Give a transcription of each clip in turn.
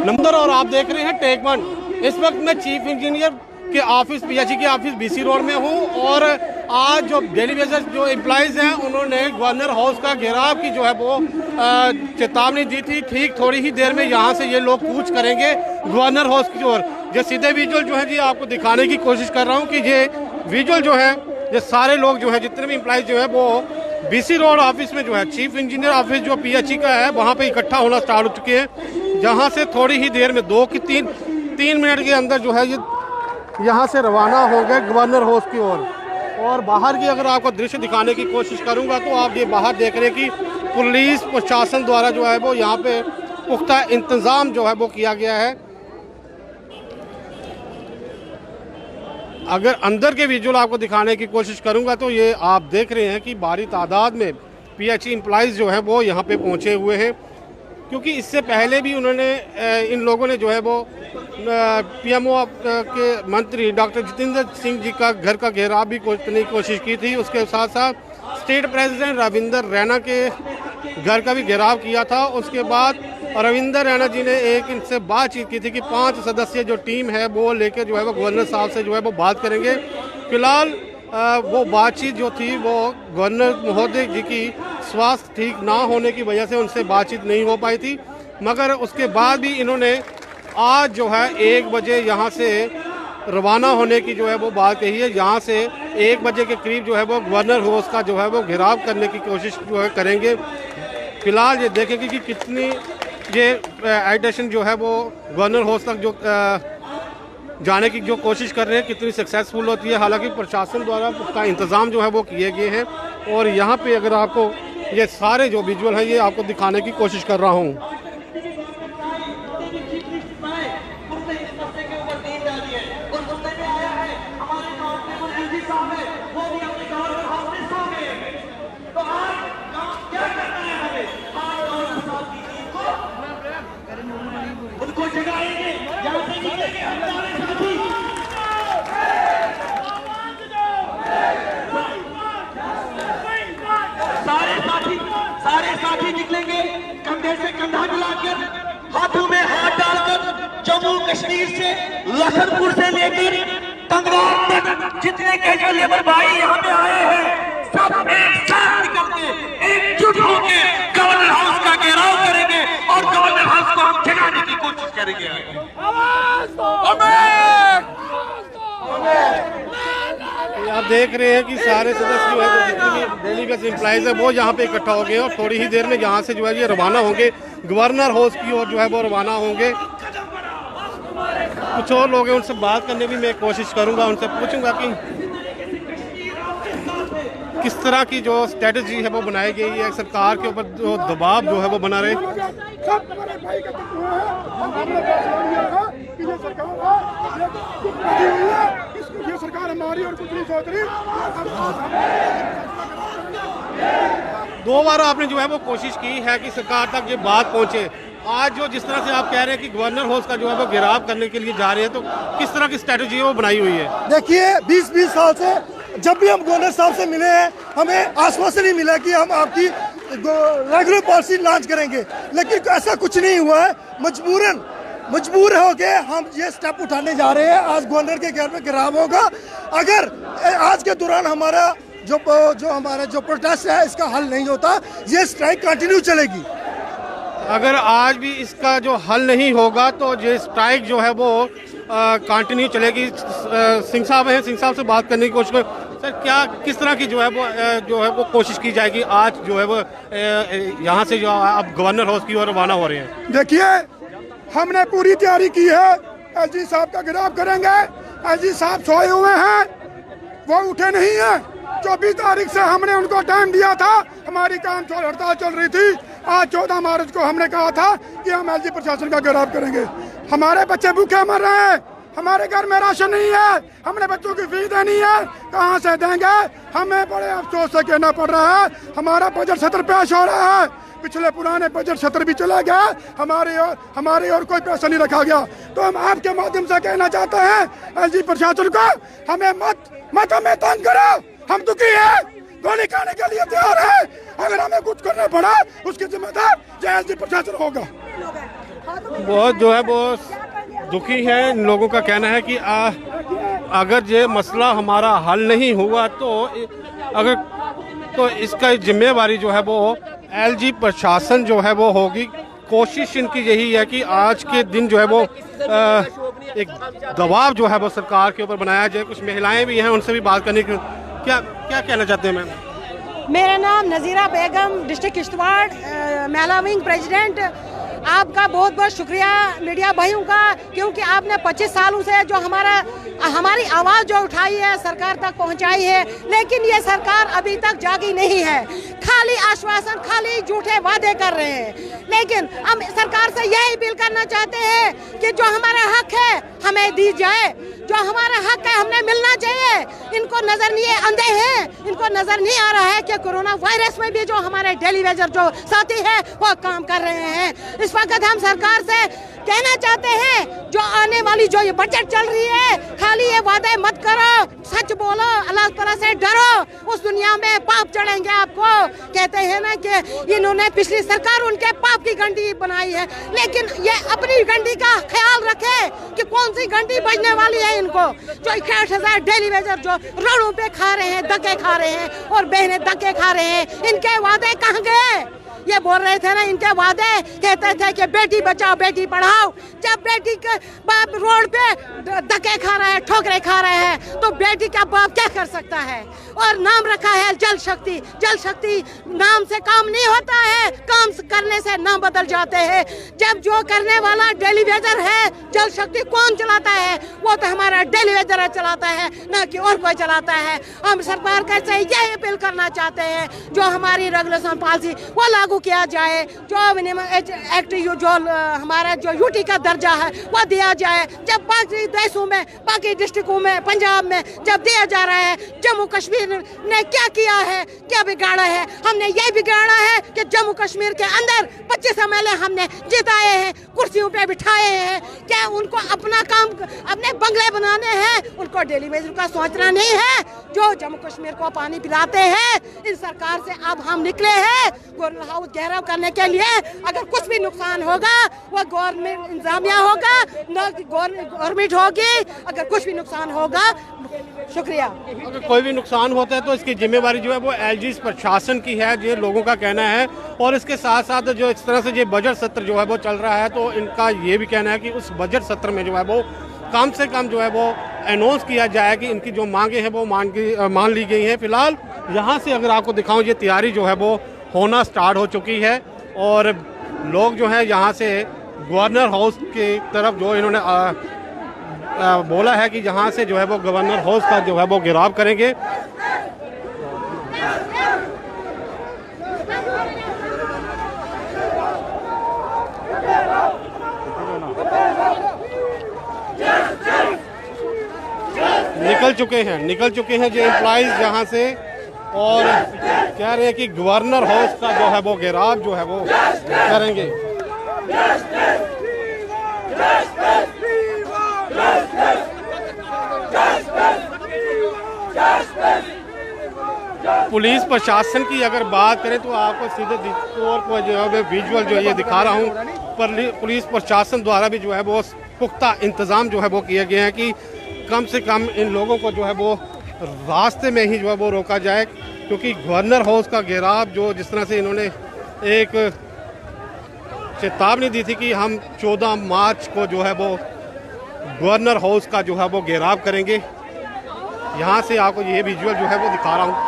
Number और आप देख रहे हैं टेक वन। इस वक्त मैं चीफ इंजीनियर के ऑफिस पीएचई के ऑफिस बीसी रोड में हूं और आज जो डेली बेसिस जो एम्प्लॉइज हैं उन्होंने गवर्नर हाउस का घेराव की जो है वो चेतावनी दी थी। ठीक थोड़ी ही देर में यहां से ये लोग कूच करेंगे गवर्नर हाउस की ओर। ये सीधे विजुअल जो है जी आपको दिखाने की कोशिश कर रहा हूँ कि ये विजुअल जो है ये सारे लोग जो है जितने भी एम्प्लॉइज जो है वो बीसी रोड ऑफिस में जो है चीफ इंजीनियर ऑफिस जो पीएचई का है वहाँ पे इकट्ठा होना स्टार्ट हो चुके हैं। जहाँ से थोड़ी ही देर में 2 की 3 मिनट के अंदर जो है ये यहाँ से रवाना हो गए गवर्नर हाउस की ओर। और बाहर की अगर आपको दृश्य दिखाने की कोशिश करूँगा तो आप ये बाहर देख रहे हैं कि पुलिस प्रशासन द्वारा जो है वो यहाँ पे पुख्ता इंतज़ाम जो है वो किया गया है। अगर अंदर के विजुअल आपको दिखाने की कोशिश करूंगा तो ये आप देख रहे हैं कि भारी तादाद में पीएचई एम्प्लॉइज़ जो है वो यहाँ पे पहुँचे हुए हैं, क्योंकि इससे पहले भी उन्होंने इन लोगों ने जो है वो पीएमओ के मंत्री डॉक्टर जितेंद्र सिंह जी का घर का घेराव भी करने की कोशिश की थी। उसके साथ साथ स्टेट प्रेसिडेंट रविंदर रैना के घर का भी घेराव किया था। उसके बाद रविंदर रैना जी ने एक इनसे बातचीत की थी कि 5 सदस्यीय जो टीम है वो लेकर जो है वो गवर्नर साहब से जो है वो बात करेंगे। फिलहाल वो बातचीत जो थी वो गवर्नर महोदय जी की स्वास्थ्य ठीक ना होने की वजह से उनसे बातचीत नहीं हो पाई थी, मगर उसके बाद भी इन्होंने आज जो है 1 बजे यहाँ से रवाना होने की जो है वो बात कही है। यहाँ से 1 बजे के करीब जो है वो गवर्नर हाउस का जो है वो घेराव करने की कोशिश जो है करेंगे। फिलहाल ये देखेंगे कि कितनी ये एडिशन जो है वो गवर्नर हाउस तक जो जाने की जो कोशिश कर रहे हैं कितनी सक्सेसफुल होती है। हालांकि प्रशासन द्वारा उसका इंतज़ाम जो है वो किए गए हैं और यहाँ पे अगर आपको ये सारे जो विजुअल हैं ये आपको दिखाने की कोशिश कर रहा हूँ। सारे साथी निकलेंगे कंधे से कंधा मिलाकर, हाथों में हाथ डालकर। जम्मू कश्मीर से लखनपुर से लेकर तंगवार तक जितने के जो लेबर भाई यहाँ पे आए हैं सब एक साथ निकल के एकजुट होकर गवर्नर हाउस का घेराव करेंगे और गवर्नर हाउस को हम जगाने की कोशिश करेंगे। आप देख रहे हैं कि सारे सदस्य जो है जितने भी डेली बेस एम्प्लॉइज है वो यहाँ पे इकट्ठा हो गए और थोड़ी ही देर में यहाँ से जो है ये रवाना होंगे गवर्नर हाउस की ओर जो है वो रवाना होंगे। कुछ और लोग हैं उनसे बात करने की मैं कोशिश करूँगा, उनसे पूछूंगा कि किस तरह की जो स्ट्रेटजी है वो बनाई गई है, सरकार के ऊपर जो दबाव जो है वो बना रहे। ये सरकार हमारी और कुछ नहीं सोच रही। 2 बार आपने जो है वो कोशिश की है कि सरकार तक ये बात पहुंचे। आज जो जिस तरह से आप कह रहे हैं कि गवर्नर हाउस का जो है वो घेराव करने के लिए जा रहे हैं, तो किस तरह की स्ट्रेटजी वो बनाई हुई है? देखिए 20-20 साल से जब भी हम गवर्नर साहब से मिले हैं हमें आश्वासन ही मिला कि हम आपकी रेगुलर पॉलिसी लॉन्च करेंगे, लेकिन ऐसा कुछ नहीं हुआ है। मजबूर हो के हम ये स्टेप उठाने जा रहे हैं। आज गवर्नर के घर में घेराव होगा। अगर आज के दौरान हमारा जो प्रोटेस्ट है इसका हल नहीं होता, ये स्ट्राइक कंटिन्यू चलेगी। अगर आज भी इसका जो हल नहीं होगा तो ये स्ट्राइक जो है वो कंटिन्यू चलेगी। सिंह साहब हैं, सिंह साहब से बात करने की कोशिश करें। सर क्या किस तरह की जो है वो कोशिश की जाएगी आज जो है वो यहाँ से जो अब गवर्नर हाउस की ओर रवाना हो रहे हैं? देखिए हमने पूरी तैयारी की है। एलजी साहब का घेराव करेंगे। एलजी साहब सोए हुए हैं, वो उठे नहीं है। 24 तारीख से हमने उनको टाइम दिया था, हमारी काम छोड़ हड़ताल चल रही थी। आज 14 मार्च को हमने कहा था कि हम एलजी प्रशासन का घेराव करेंगे। हमारे बच्चे भूखे मर रहे हैं, हमारे घर में राशन नहीं है, हमने बच्चों की फीस देनी है, कहाँ से देंगे? हमें बड़े अफसोस से कहना पड़ रहा है हमारा बजट सत्र पेश हो रहा है। पिछले पुराने बजट सत्र भी चला गया, हमारे और कोई पैसा नहीं रखा गया। तो हम आपके माध्यम से कहना चाहते हैं एलजी प्रशासन को, हमें मत हमें तंग करो, हम दुखी हैं, गोली खाने के लिए तैयार है। अगर हमें कुछ करना पड़ा उसकी जिम्मेदार एलजी प्रशासन होगा। बहुत जो है वो दुखी है। इन लोगों का कहना है कि अगर ये मसला हमारा हल नहीं हुआ तो इसका जिम्मेवारी जो है वो एलजी प्रशासन जो है वो होगी। कोशिश इनकी यही है कि आज के दिन जो है वो एक दबाव जो है वो सरकार के ऊपर बनाया जाए। कुछ महिलाएं भी हैं, उनसे भी बात करने की क्या कहना चाहते हैं मैम? मेरा नाम नज़ीरा बेगम, डिस्ट्रिक्ट किश्तवाड़ महिला विंग प्रेसिडेंट। आपका बहुत बहुत शुक्रिया मीडिया भाइयों का, क्योंकि आपने 25 सालों से जो हमारी आवाज़ जो उठाई है सरकार तक पहुंचाई है, लेकिन ये सरकार अभी तक जागी नहीं है। खाली आश्वासन, खाली झूठे वादे कर रहे हैं। लेकिन हम सरकार से यही अपील करना चाहते हैं कि जो हमारा हक है हमें दी जाए, जो हमारा हक है हमने मिलना चाहिए। इनको नजर नहीं है, अंधे हैं, इनको नजर नहीं आ रहा है कि कोरोना वायरस में भी जो हमारे डेली वेजर जो साथी है वो काम कर रहे हैं। इस वक्त हम सरकार से कहना चाहते हैं, जो आने वाली जो ये बजट चल रही है, खाली ये वादे मत करो, सच बोलो, अल्लाह तआला से डरो, उस दुनिया में पाप चढ़ेंगे आपको। कहते हैं ना कि इन्होंने पिछली सरकार उनके पाप की घंटी बनाई है, लेकिन ये अपनी घंटी का ख्याल रखे कि कौन सी घंटी बजने वाली है इनको। जो 61,000 डेली वेजर जो रोडों पे खा रहे हैं, धक्के खा रहे हैं, और बहनें धक्के खा रहे हैं, इनके वादे कहाँ गए? ये बोल रहे थे ना, इनके वादे कहते थे कि बेटी बचाओ बेटी पढ़ाओ। जब बेटी के बाप रोड पे धक्के खा रहे हैं, ठोकरे खा रहे हैं, तो बेटी का बाप क्या कर सकता है? और नाम रखा है जल शक्ति। जल शक्ति नाम से काम नहीं होता है, काम करने से नाम बदल जाते हैं। जब जो करने वाला डेली वेजर है, जल शक्ति कौन चलाता है? वो तो हमारा डेली वेजर चलाता है, ना कि और कोई चलाता है। हम सरकार का से यही अपील करना चाहते हैं, जो हमारी रेगुलेशन पॉलिसी वो लागू किया जाए, जो मिनिमम एक्ट जो हमारा जो यूटी का दर्जा है वो दिया जाए। जब बाकी देशों में, बाकी डिस्ट्रिक्टों में, पंजाब में जब दिया जा रहा है, जम्मू कश्मीर ने क्या किया है, क्या बिगाड़ा है? हमने ये बिगाड़ा है कि जम्मू कश्मीर के अंदर 25 MLA हमने जिताए हैं, कुर्सियों पे बिठाए हैं। क्या उनको अपना काम, अपने बंगले बनाने हैं? उनको डेली वेजर का सोचना नहीं है? जो जम्मू कश्मीर को पानी पिलाते हैं, इस सरकार से अब हम निकले हैं गवर्नमेंट हाउस घेराव करने के लिए। अगर कुछ भी नुकसान होगा वो गवर्नमेंट इंतजामिया होगा, न गवर्नमेंट होगी। अगर कुछ भी नुकसान होगा, शुक्रिया। अगर कोई भी नुकसान होता है तो इसकी जिम्मेवारी जो है वो एलजी प्रशासन की है, ये लोगों का कहना है। और इसके साथ साथ जो इस तरह से ये बजट सत्र जो है वो चल रहा है, तो इनका ये भी कहना है कि उस बजट सत्र में जो है वो कम से कम जो है वो अनाउंस किया जाए कि इनकी जो मांगे हैं वो मान ली गई हैं। फिलहाल यहाँ से अगर आपको दिखाऊं, ये तैयारी जो है वो होना स्टार्ट हो चुकी है, और लोग जो है यहाँ से गवर्नर हाउस की तरफ जो इन्होंने बोला है कि यहाँ से जो है वो गवर्नर हाउस का जो है वो घेराव करेंगे। निकल चुके हैं जो एम्प्लॉइज यहाँ से, और कह रहे हैं कि गवर्नर हाउस का जो है वो घेराव जो है वो करेंगे। पुलिस प्रशासन की अगर बात करें तो आपको सीधे तौर पर जो है विजुअल जो ये दिखा रहा हूँ, पर पुलिस प्रशासन द्वारा भी जो है वो पुख्ता इंतज़ाम जो है वो किए गए हैं कि कम से कम इन लोगों को जो है वो रास्ते में ही जो है वो रोका जाए। क्योंकि गवर्नर हाउस का घेराव जो जिस तरह से इन्होंने एक चेतावनी दी थी कि हम 14 मार्च को जो है वो गवर्नर हाउस का जो है वो घेराव करेंगे। यहाँ से आपको ये विजुअल जो है वो दिखा रहा हूँ।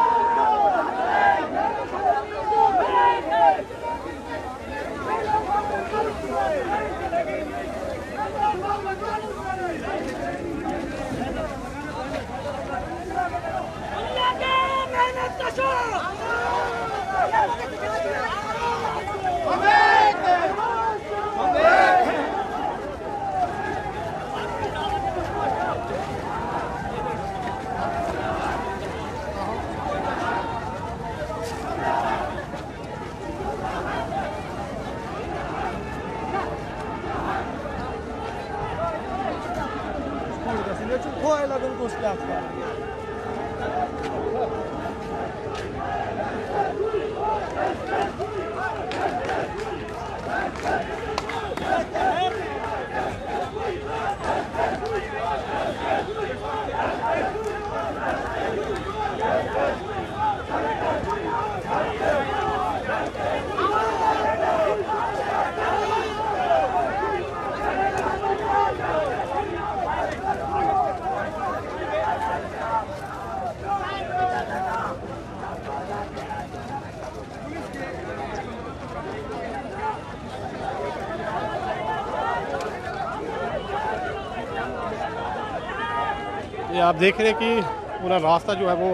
ये आप देख रहे हैं कि पूरा रास्ता जो है वो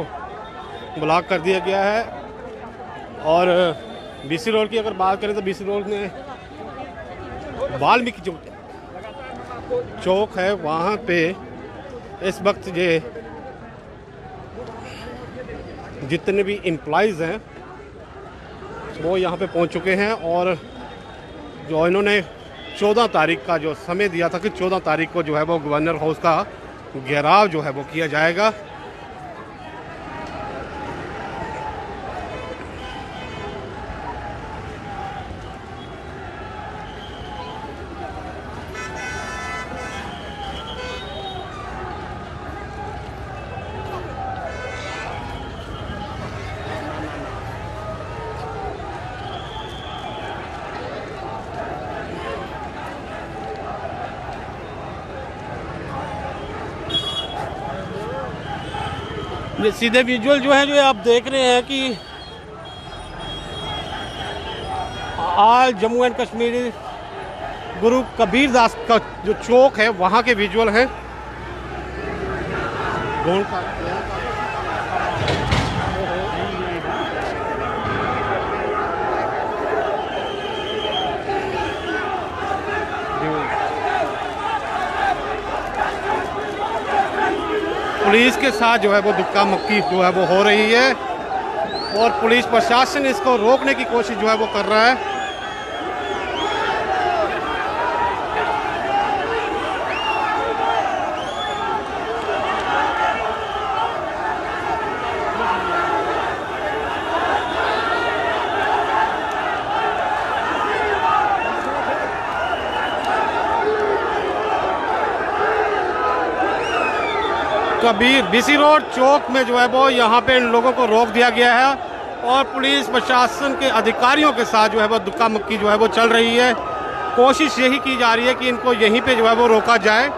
ब्लॉक कर दिया गया है। और बीसी रोड की अगर बात करें तो बीसी रोड में वाल्मीकि चौक है, वहाँ पे इस वक्त ये जितने भी एम्प्लॉइज़ हैं वो यहाँ पे पहुँच चुके हैं। और जो इन्होंने 14 तारीख का जो समय दिया था कि 14 तारीख को जो है वो गवर्नर हाउस का घेराव जो है वो किया जाएगा। ये सीधे विजुअल जो है जो आप देख रहे हैं कि आज जम्मू एंड कश्मीर गुरु कबीर दास का जो चौक है वहाँ के विजुअल हैं। पुलिस के साथ जो है वो धक्का मुक्की जो है वो हो रही है और पुलिस प्रशासन इसको रोकने की कोशिश जो है वो कर रहा है। कबीर बीसी रोड चौक में जो है वो यहाँ पे इन लोगों को रोक दिया गया है और पुलिस प्रशासन के अधिकारियों के साथ जो है वो धक्का मुक्की जो है वो चल रही है। कोशिश यही की जा रही है कि इनको यहीं पे जो है वो रोका जाए।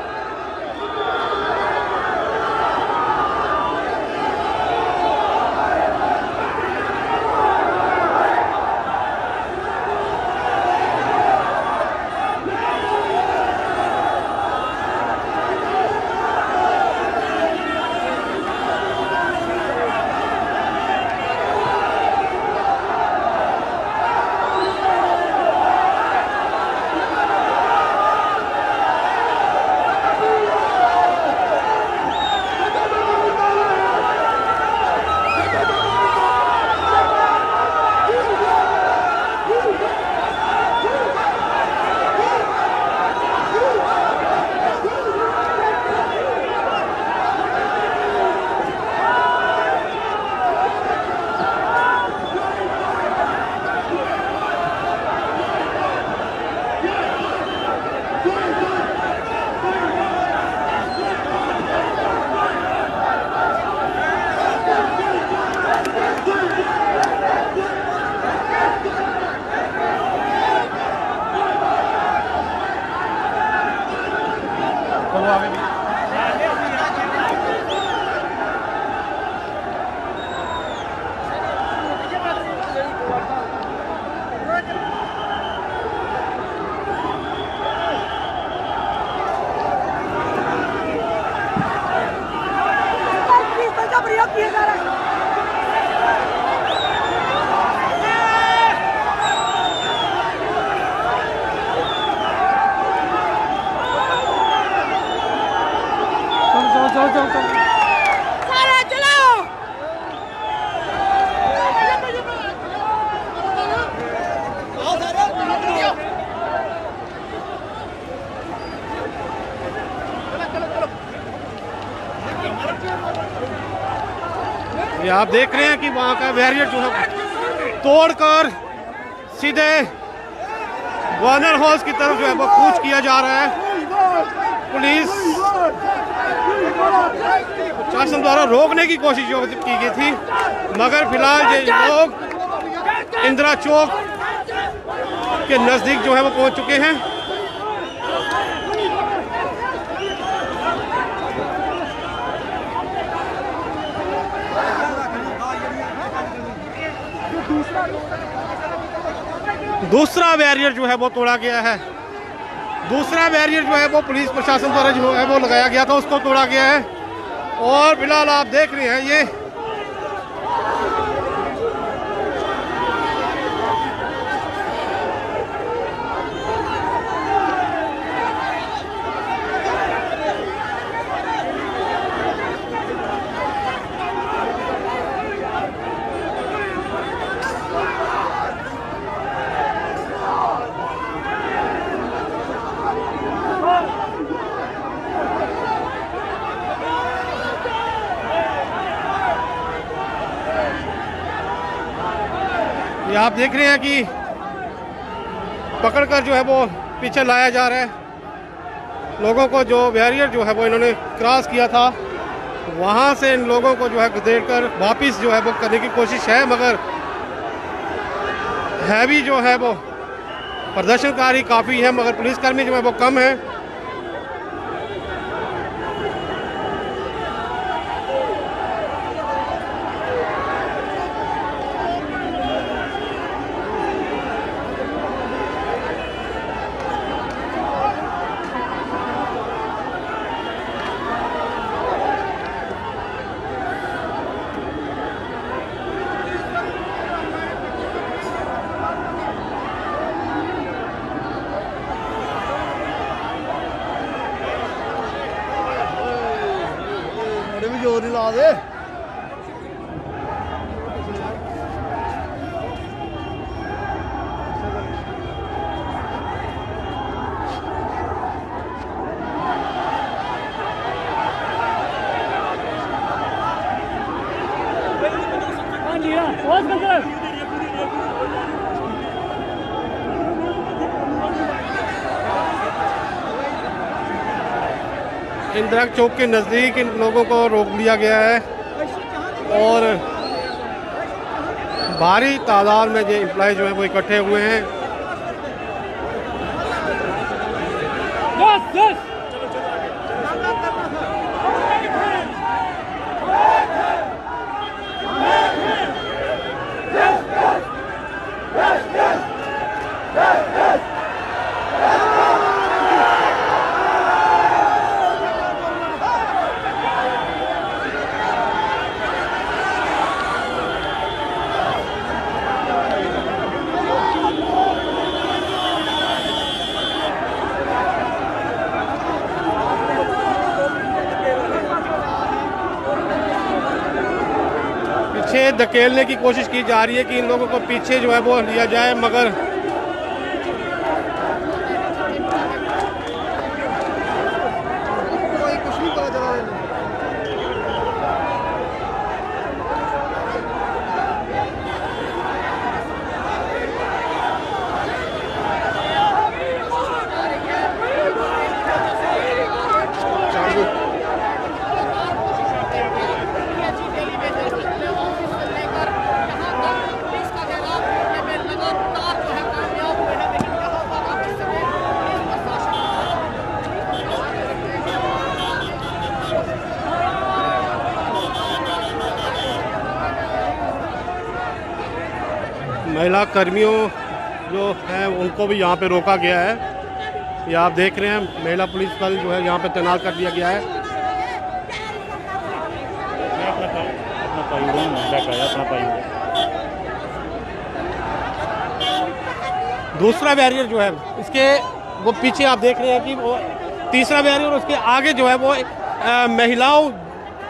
ये आप देख रहे हैं कि वहाँ का बैरियर जो है तोड़कर सीधे गवर्नर हाउस की तरफ जो है वो कूच किया जा रहा है। पुलिस प्रशासन द्वारा रोकने की कोशिश जो की गई थी, मगर फिलहाल ये लोग इंदिरा चौक के नज़दीक जो है वो पहुँच चुके हैं। दूसरा बैरियर जो है वो तोड़ा गया है। दूसरा बैरियर जो है वो पुलिस प्रशासन द्वारा जो है वो लगाया गया था, उसको तोड़ा गया है। और फिलहाल आप देख रहे हैं ये आप देख रहे हैं कि पकड़कर जो है वो पीछे लाया जा रहा है। लोगों को जो बैरियर जो है वो इन्होंने क्रॉस किया था, वहाँ से इन लोगों को जो है घसीट कर वापस जो है वो करने की कोशिश है, मगर हैवी जो है वो प्रदर्शनकारी काफ़ी है, मगर पुलिसकर्मी जो है वो कम है। जोर नहीं ला दे। इंदिरा चौक के नज़दीक इन लोगों को रोक लिया गया है और भारी तादाद में ये एम्प्लॉय जो है वो इकट्ठे हुए हैं। पीछे धकेलने की कोशिश की जा रही है कि इन लोगों को पीछे जो है वो लिया जाए, मगर महिला कर्मियों जो हैं उनको भी यहाँ पे रोका गया है। ये आप देख रहे हैं महिला पुलिस बल जो है यहाँ पे तैनात कर दिया गया है। दूसरा बैरियर जो है इसके वो पीछे आप देख रहे हैं कि वो तीसरा बैरियर, उसके आगे जो है वो महिलाओं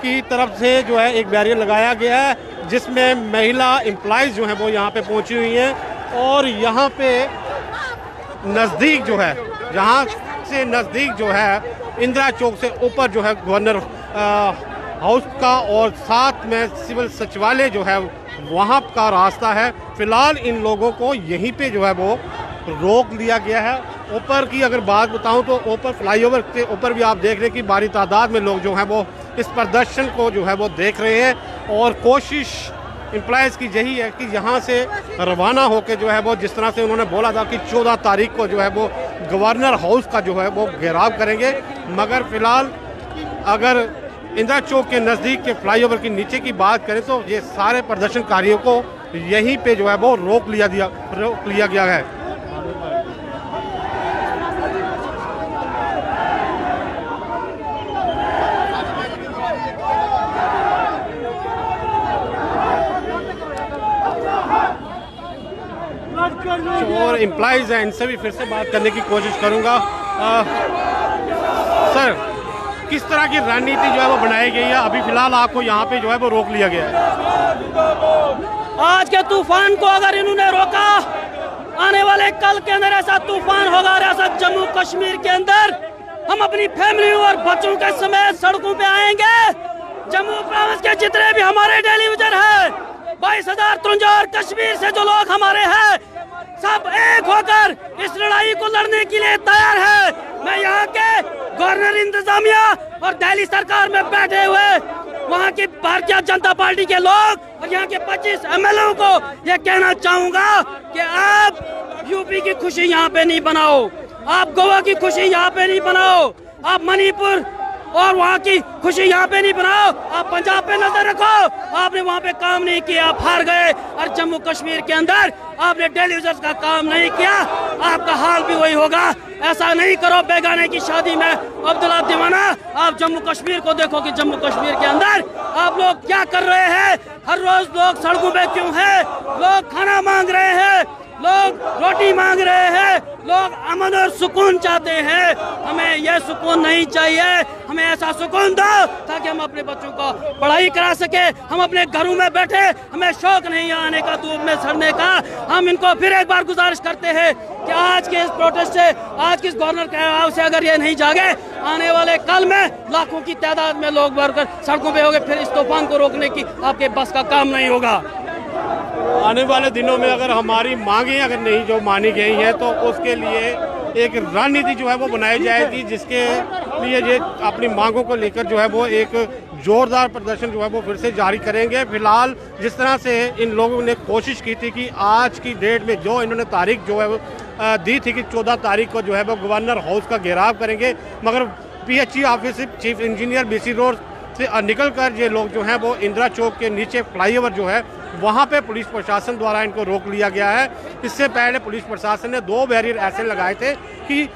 की तरफ से जो है एक बैरियर लगाया गया है, जिसमें महिला एम्प्लॉइज जो हैं वो यहाँ पे पहुँची हुई हैं और यहाँ पे नज़दीक जो है, जहाँ से नज़दीक जो है इंदिरा चौक से ऊपर जो है गवर्नर हाउस का और साथ में सिविल सचिवालय जो है वहाँ का रास्ता है। फिलहाल इन लोगों को यहीं पे जो है वो रोक लिया गया है। ऊपर की अगर बात बताऊं तो ऊपर फ्लाईओवर के ऊपर भी आप देख रहे हैं कि भारी तादाद में लोग जो हैं वो इस प्रदर्शन को जो है वो देख रहे हैं और कोशिश एम्प्लॉयज़ की यही है कि यहाँ से रवाना होकर जो है वो, जिस तरह से उन्होंने बोला था कि 14 तारीख को जो है वो गवर्नर हाउस का जो है वो घेराव करेंगे, मगर फ़िलहाल अगर इंदिरा चौक के नज़दीक के फ्लाईओवर के नीचे की बात करें तो ये सारे प्रदर्शनकारियों को यहीं पे जो है वो रोक लिया गया है। एम्प्लॉइज़ हैं इनसे भी फिर से बात करने की कोशिश करूँगा। सर, किस तरह की रणनीति जो है वो बनाई गई है? अभी फिलहाल आपको यहाँ पे जो है वो रोक लिया गया है। आज के तूफान को अगर इन्होंने रोका, आने वाले कल के अंदर ऐसा तूफान होगा रियासत जम्मू कश्मीर के अंदर, हम अपनी फैमिली और बच्चों के समेत सड़कों पे आएंगे। जम्मू प्रोविंस के जितने भी हमारे टेलीविजन है, 22,053 कश्मीर से जो लोग हमारे हैं, सब एक होकर इस लड़ाई को लड़ने के लिए तैयार है। मैं यहाँ के गवर्नर इंतजामिया और दिल्ली सरकार में बैठे हुए वहाँ की भारतीय जनता पार्टी के लोग और यहाँ के 25 MLA को ये कहना चाहूंगा कि आप यूपी की खुशी यहाँ पे नहीं बनाओ, आप गोवा की खुशी यहाँ पे नहीं बनाओ, आप मणिपुर और वहाँ की खुशी यहाँ पे नहीं बनाओ, आप पंजाब पे नजर रखो। आपने वहाँ पे काम नहीं किया, आप हार गए। और जम्मू कश्मीर के अंदर आपने टेलीविजन का काम नहीं किया, आपका हाल भी वही होगा। ऐसा नहीं करो बेगाने की शादी में अब्दुल्ला दीवाना। आप जम्मू कश्मीर को देखो कि जम्मू कश्मीर के अंदर आप लोग क्या कर रहे हैं। हर रोज लोग सड़कों पे क्यों हैं? लोग खाना मांग रहे हैं, लोग रोटी मांग रहे हैं, लोग अमन और सुकून चाहते हैं। हमें यह सुकून नहीं चाहिए, हमें ऐसा सुकून दो ताकि हम अपने बच्चों को पढ़ाई करा सके। हम अपने घरों में बैठे, हमें शौक नहीं आने का, धूप में सड़ने का। हम इनको फिर एक बार गुजारिश करते हैं कि आज के इस प्रोटेस्ट से, आज के इस गवर्नर के आवाज से अगर ये नहीं जागे, आने वाले कल में लाखों की तादाद में लोग बढ़कर सड़कों पे होंगे। फिर इस तूफान को रोकने की आपके बस का काम नहीं होगा। आने वाले दिनों में अगर हमारी मांगें अगर नहीं जो मानी गई हैं तो उसके लिए एक रणनीति जो है वो बनाई जाएगी, जिसके लिए ये अपनी मांगों को लेकर जो है वो एक जोरदार प्रदर्शन जो है वो फिर से जारी करेंगे। फिलहाल जिस तरह से इन लोगों ने कोशिश की थी कि आज की डेट में जो इन्होंने तारीख जो है वो दी थी कि 14 तारीख को जो है वो गवर्नर हाउस का घेराव करेंगे, मगर PHE office chief engineer BC road से निकल कर ये लोग जो हैं वो इंदिरा चौक के नीचे फ्लाईओवर जो है वहाँ पे पुलिस प्रशासन द्वारा इनको रोक लिया गया है। इससे पहले पुलिस प्रशासन ने 2 बैरियर ऐसे लगाए थे कि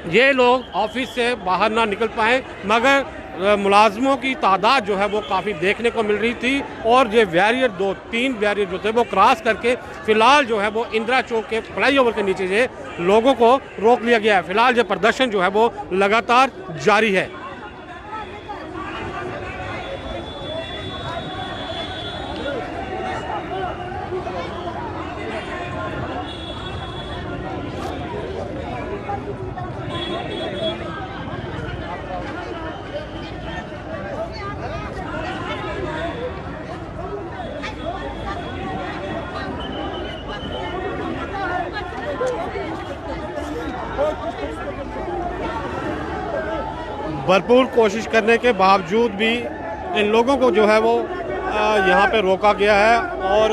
ये लोग ऑफिस से बाहर ना निकल पाएँ, मगर मुलाजमों की तादाद जो है वो काफ़ी देखने को मिल रही थी और ये बैरियर 2-3 बैरियर जो थे वो क्रॉस करके फिलहाल जो है वो इंदिरा चौक के फ्लाईओवर के नीचे ये लोगों को रोक लिया गया है। फिलहाल ये प्रदर्शन जो है वो लगातार जारी है। भरपूर कोशिश करने के बावजूद भी इन लोगों को जो है वो यहाँ पे रोका गया है और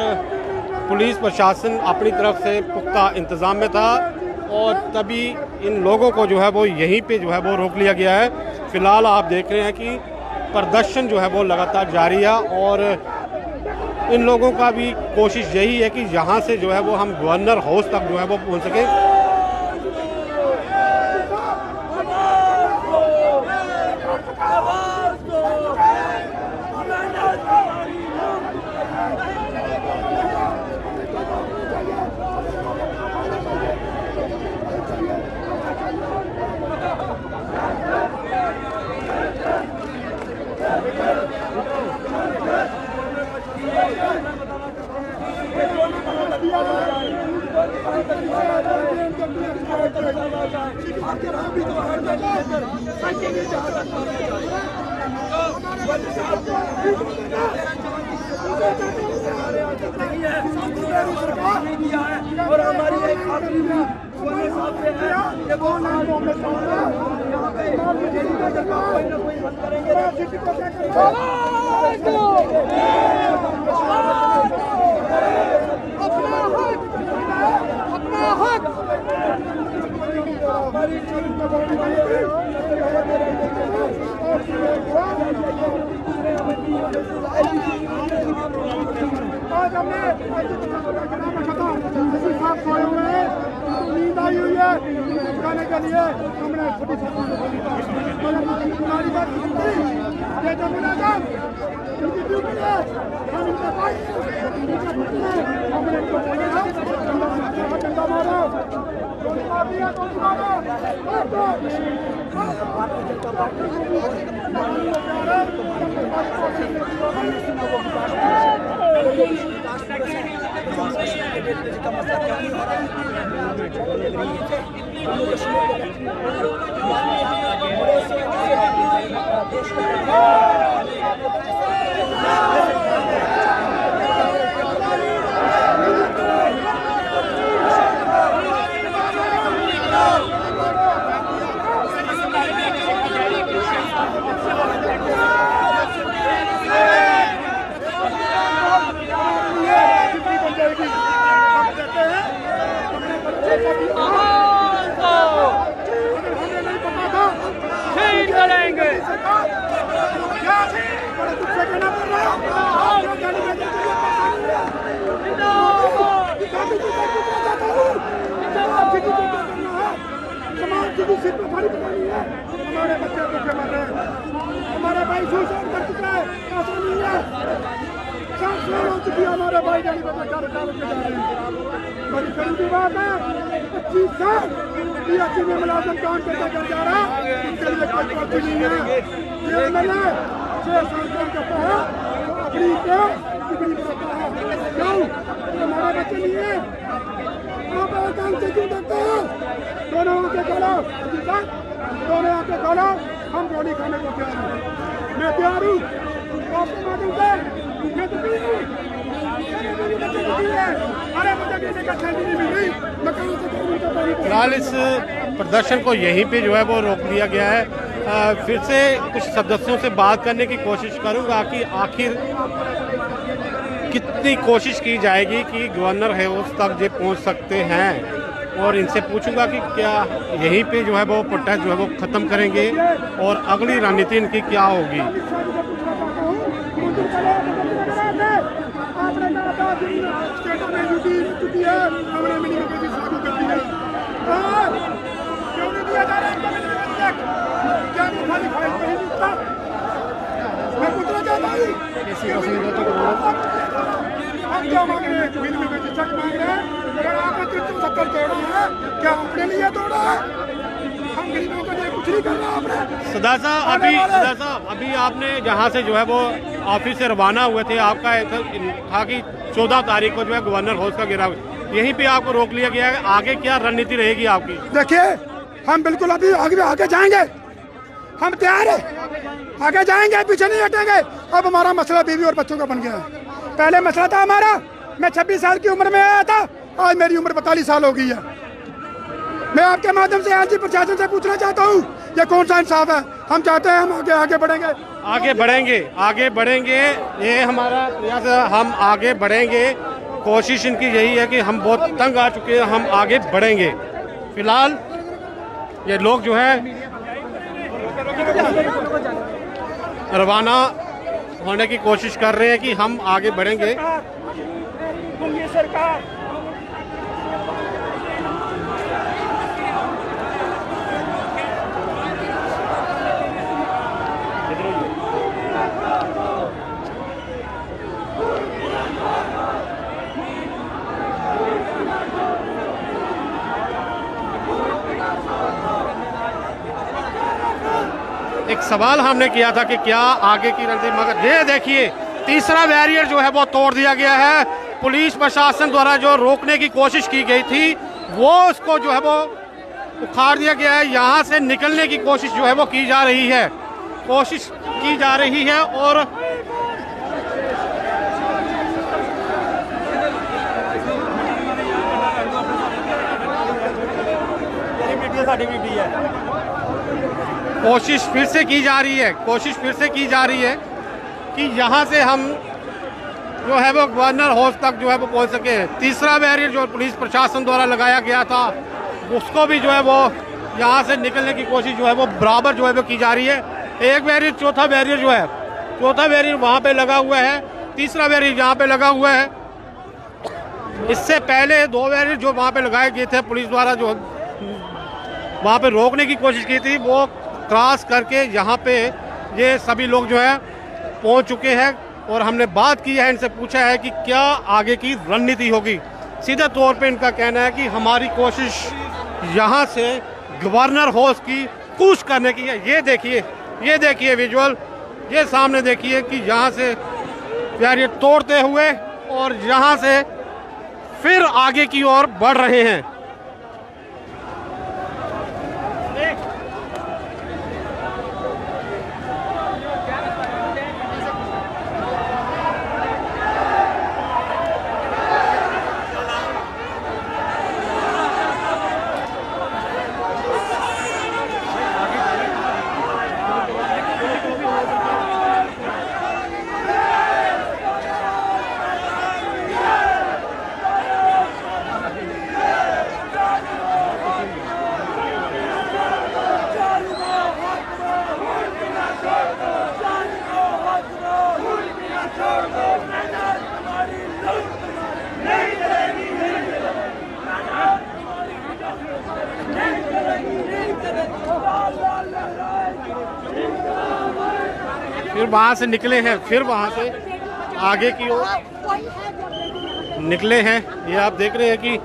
पुलिस प्रशासन अपनी तरफ से पुख्ता इंतज़ाम में था और तभी इन लोगों को जो है वो यहीं पे जो है वो रोक लिया गया है। फ़िलहाल आप देख रहे हैं कि प्रदर्शन जो है वो लगातार जारी है और इन लोगों का भी कोशिश यही है कि यहाँ से जो है वो हम गवर्नर हाउस तक जो है वो पहुँच सकें। और हमारी एक आखिरी सोने साहब से है कि वो कोई ना कोई बंद करेंगे। अपना हक आज हमने नींद आई हुई है खाने के लिए हमने हमारी बात सुनती ये जो मुलाकात इनकी ड्यूटी है हम इनके पास हमने इनको बोला झंडा मारो हमारे बच्चे भूखे मर रहे हैं, हमारे भाई सुसाइड कर चुका है, ऐसा नहीं है। 7 साल हो चुकी है हमारे भाई जानी बच्चे घर के जा रहे हैं। बड़ी गरीबी बात है। 25 साल PHC में मुलाजिम काम करके घर जा रहा है, उनके लिए कोई पॉलिसी नहीं है। ये मैंने 6 साल काम करता है तो अपनी क्या डिग्री बनाता है, क्यों? हमारे बच्चे नहीं है। आप और काम से क्यों देखते हो? दोनों आके खोलो, दोनों आके खोलो, हम गोली खाने को तैयार हैं। मैं तैयार हूँ आपके माध्यम से। मैं तो अरे मुझे किसी का सैलरी नहीं मिल रही, मैं कहाँ से करूँ? फिलहाल इस प्रदर्शन को यहीं पे जो है वो रोक दिया गया है। फिर से कुछ सदस्यों से बात करने की कोशिश करूंगा कि आखिर कितनी कोशिश की जाएगी कि गवर्नर हाउस तक जो पहुंच सकते हैं, और इनसे पूछूंगा कि क्या यहीं पे जो है वो प्रोटेस्ट जो है वो ख़त्म करेंगे और अगली रणनीति इनकी क्या होगी। हम क्या मांग रहे हैं? बिल में चेक मांग रहे हैं। अगर आपने 370 तोड़ा है, क्या अपने लिए तोड़ा है? हम गरीबों के लिए कुछ नहीं कर रहा आपने। सदा साहब अभी आपने जहाँ से जो है वो ऑफिस से रवाना हुए थे, आपका था कि 14 तारीख को जो है गवर्नर हाउस का घेराव, यहीं पे आपको रोक लिया गया है। आगे क्या रणनीति रहेगी आपकी? देखिए, हम बिल्कुल अभी आगे जाएंगे, हम तैयार है, आगे जाएंगे, पीछे नहीं हटेंगे। अब हमारा मसला बीवी और बच्चों का बन गया है। पहले मसला था हमारा, मैं 26 साल की उम्र में आया था, आज मेरी उम्र 42 साल हो गई है। मैं आपके माध्यम से आज प्रशासन से पूछना चाहता हूँ, ये कौन सा इंसाफ है? हम चाहते हैं हम आगे बढ़ेंगे, आगे बढ़ेंगे। ये हमारा प्रयास है, हम आगे बढ़ेंगे। कोशिश इनकी यही है कि हम बहुत तंग आ चुके हैं, हम आगे बढ़ेंगे। फिलहाल ये लोग जो है रवाना होने की कोशिश कर रहे हैं कि हम आगे बढ़ेंगे। सरकार एक सवाल हमने किया था कि क्या आगे की रणनीति, मगर ये देखिए तीसरा बैरियर जो है वो तोड़ दिया गया है। पुलिस प्रशासन द्वारा जो रोकने की कोशिश की गई थी वो उसको जो है वो उखाड़ दिया गया है। यहाँ से निकलने की कोशिश जो है वो की जा रही है, और कोशिश फिर से की जा रही है कि यहाँ से हम जो है वो गवर्नर हाउस तक जो है वो पहुँच सके। तीसरा बैरियर जो पुलिस प्रशासन द्वारा लगाया गया था उसको भी जो है वो यहाँ से निकलने की कोशिश जो है वो बराबर जो है वो की जा रही है। एक बैरियर, चौथा बैरियर वहाँ पे लगा हुआ है, तीसरा बैरियर यहाँ पे लगा हुआ है। इससे पहले 2 बैरियर जो वहाँ पे लगाए गए थे पुलिस द्वारा, जो वहाँ पे रोकने की कोशिश की थी, वो क्रॉस करके यहाँ पे ये सभी लोग जो है पहुँच चुके हैं। और हमने बात की है, इनसे पूछा है कि क्या आगे की रणनीति होगी। सीधे तौर पे इनका कहना है कि हमारी कोशिश यहाँ से गवर्नर हाउस की कूच करने की है। ये देखिए विजुअल, ये सामने देखिए कि यहाँ से बैरियर तोड़ते हुए और यहाँ से फिर आगे की ओर बढ़ रहे हैं। फिर वहाँ से निकले हैं, फिर वहाँ से आगे की ओर निकले हैं। ये आप देख रहे हैं कि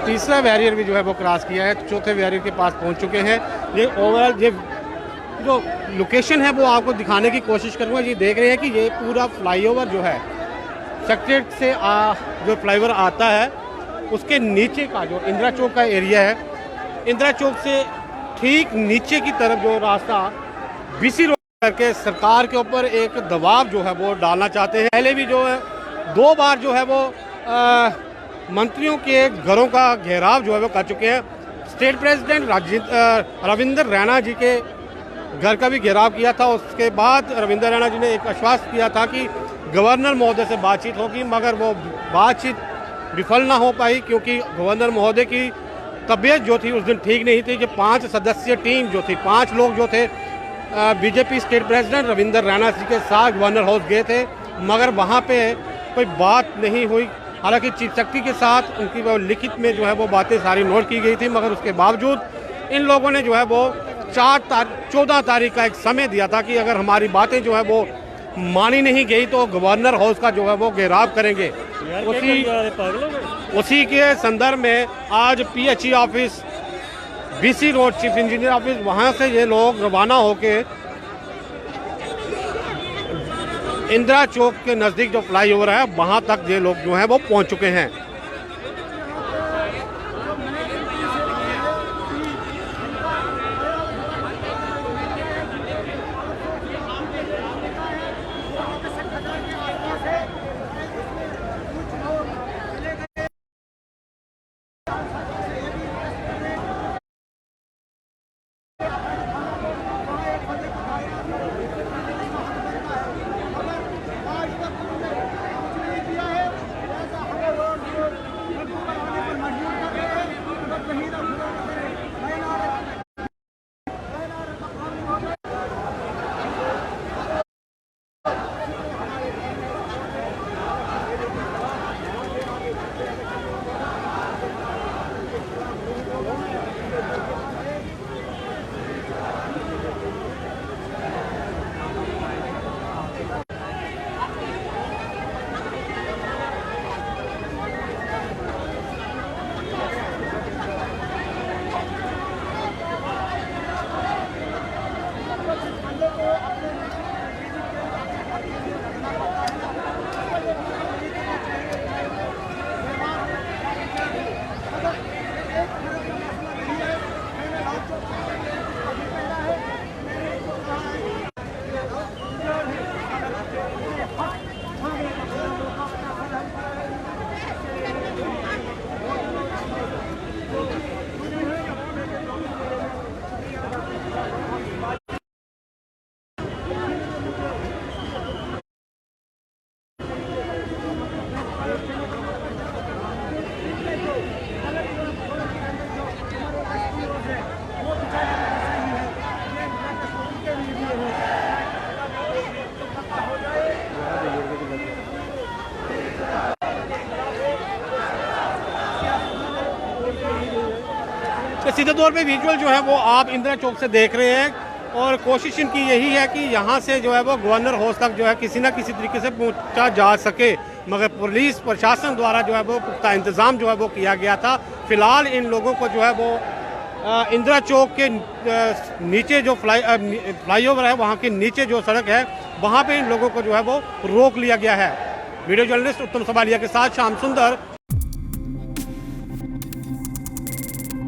तीसरा बैरियर भी जो है वो क्रॉस किया है, चौथे बैरियर के पास पहुंच चुके हैं। ये ओवरऑल ये जो लोकेशन है वो आपको दिखाने की कोशिश करूंगा। ये देख रहे हैं कि ये पूरा फ्लाईओवर जो है सेक्रेटरीट से जो फ्लाईओवर आता है उसके नीचे का जो इंदिरा चौक का एरिया है, इंदिरा चौक से ठीक नीचे की तरफ जो रास्ता बीसी रोड करके सरकार के ऊपर एक दबाव जो है वो डालना चाहते हैं। पहले भी जो है 2 बार जो है वो मंत्रियों के घरों का घेराव जो है वो कर चुके हैं। स्टेट प्रेसिडेंट रविंदर रैना जी के घर का भी घेराव किया था। उसके बाद रविंदर रैना जी ने एक आश्वासन किया था कि गवर्नर महोदय से बातचीत होगी, मगर वो बातचीत विफल ना हो पाई क्योंकि गवर्नर महोदय की तबीयत जो थी उस दिन ठीक नहीं थी। कि 5 सदस्यीय टीम जो थी, 5 लोग जो थे BJP state president Ravinder Raina ji के साथ गवर्नर हाउस गए थे, मगर वहाँ पे कोई बात नहीं हुई। हालांकि चीफ सेक्रेटरी के साथ उनकी वो लिखित में जो है वो बातें सारी नोट की गई थी, मगर उसके बावजूद इन लोगों ने जो है वो 14 तारीख का एक समय दिया था कि अगर हमारी बातें जो है वो मानी नहीं गई तो गवर्नर हाउस का जो है वो घेराव करेंगे। उसी के संदर्भ में आज PHE office, BC road chief engineer office, वहाँ से ये लोग रवाना होके इंदिरा चौक के नज़दीक जो फ्लाईओवर है वहाँ तक ये लोग जो हैं वो पहुँच चुके हैं। तो सीधे तौर पे विजुअल जो है वो आप इंदिरा चौक से देख रहे हैं और कोशिश इनकी यही है कि यहाँ से जो है वो गवर्नर हाउस तक जो है किसी न किसी तरीके से पहुँचा जा सके, मगर पुलिस प्रशासन द्वारा जो है वो पुख्ता इंतज़ाम जो है वो किया गया था। फिलहाल इन लोगों को जो है वो इंदिरा चौक के नीचे जो फ्लाईओवर है वहाँ के नीचे जो सड़क है वहाँ पे इन लोगों को जो है वो रोक लिया गया है। वीडियो जर्नलिस्ट उत्तम सबालिया के साथ श्याम सुंदर,